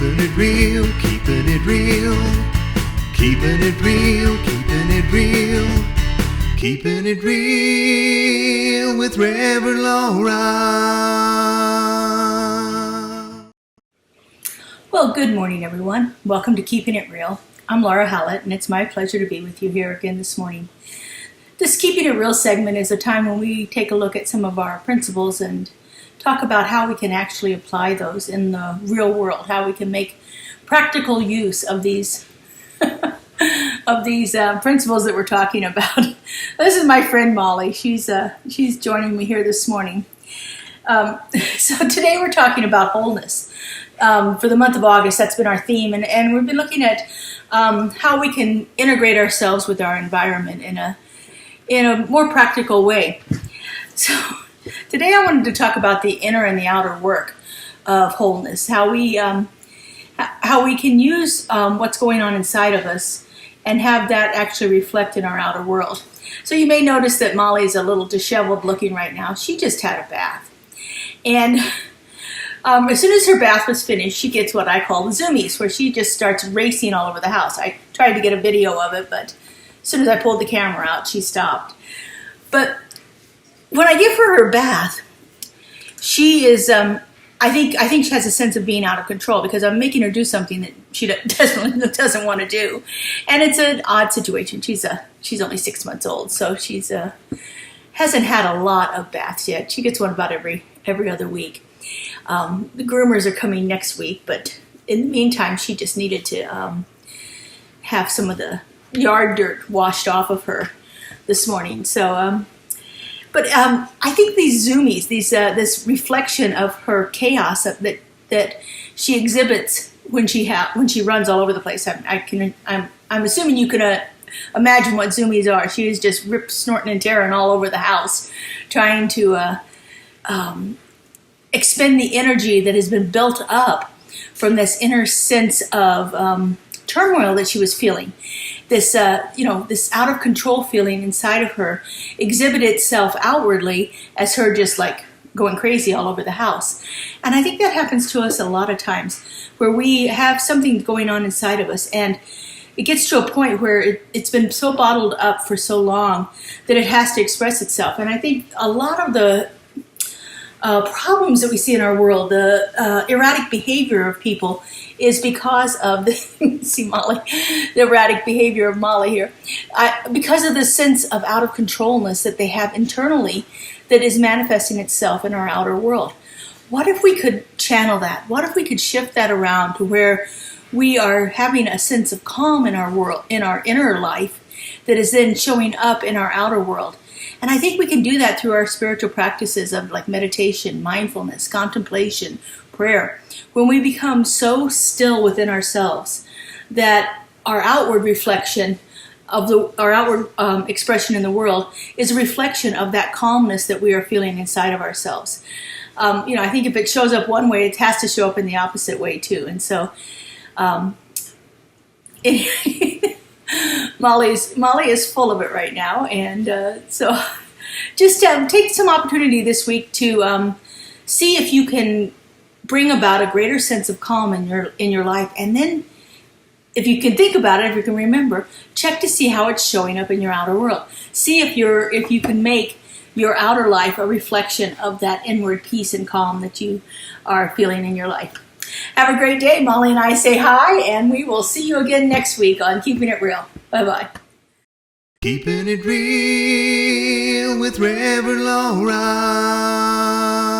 Keeping it real, keeping it real. Keeping it real, keeping it real. Keeping it real with Reverend Laura. Well, good morning, everyone. Welcome to Keeping It Real. I'm Laura Hallett, and it's my pleasure to be with you here again this morning. This Keeping It Real segment is a time when we take a look at some of our principles and talk about how we can actually apply those in the real world, how we can make practical use of these principles that we're talking about. This is my friend Molly. She's joining me here this morning. So today we're talking about wholeness. For the month of August, that's been our theme, and we've been looking at how we can integrate ourselves with our environment in a more practical way. So today I wanted to talk about the inner and the outer work of wholeness, how we can use what's going on inside of us and have that actually reflect in our outer world. So you may notice that Molly's a little disheveled looking right now. She just had a bath. And as soon as her bath was finished, she gets what I call the zoomies, where she just starts racing all over the house. I tried to get a video of it, but as soon as I pulled the camera out, she stopped. But when I give her her bath, she is, I think she has a sense of being out of control because I'm making her do something that she doesn't want to do. And it's an odd situation. She's only 6 months old, so she's hasn't had a lot of baths yet. She gets one about every other week. The groomers are coming next week, but in the meantime, she just needed to have some of the yard dirt washed off of her this morning. So, but I think these zoomies, this reflection of her chaos that she exhibits when she runs all over the place. I'm assuming you can imagine what zoomies are. She is just ripped, snorting, and tearing all over the house, trying to expend the energy that has been built up from this inner sense of turmoil that she was feeling. This out of control feeling inside of her exhibited itself outwardly as her just like going crazy all over the house. And I think that happens to us a lot of times, where we have something going on inside of us and it gets to a point where it's been so bottled up for so long that it has to express itself. And I think a lot of the problems that we see in our world, the erratic behavior of people, is because of the erratic behavior of Molly here, because of the sense of out of controlness that they have internally that is manifesting itself in our outer world. What if we could channel that? What if we could shift that around to where we are having a sense of calm in our world, in our inner life, that is then showing up in our outer world? And I think we can do that through our spiritual practices of like meditation, mindfulness, contemplation, prayer. When we become so still within ourselves that our outward reflection of our outward expression in the world is a reflection of that calmness that we are feeling inside of ourselves. I think if it shows up one way, it has to show up in the opposite way too. And so, Molly is full of it right now, and so just take some opportunity this week to see if you can bring about a greater sense of calm in your life, and then if you can think about it, if you can remember, check to see how it's showing up in your outer world. See if you can make your outer life a reflection of that inward peace and calm that you are feeling in your life. Have a great day. Molly and I say hi, and we will see you again next week on Keeping It Real. Bye-bye. Keeping it real with Reverend Laura.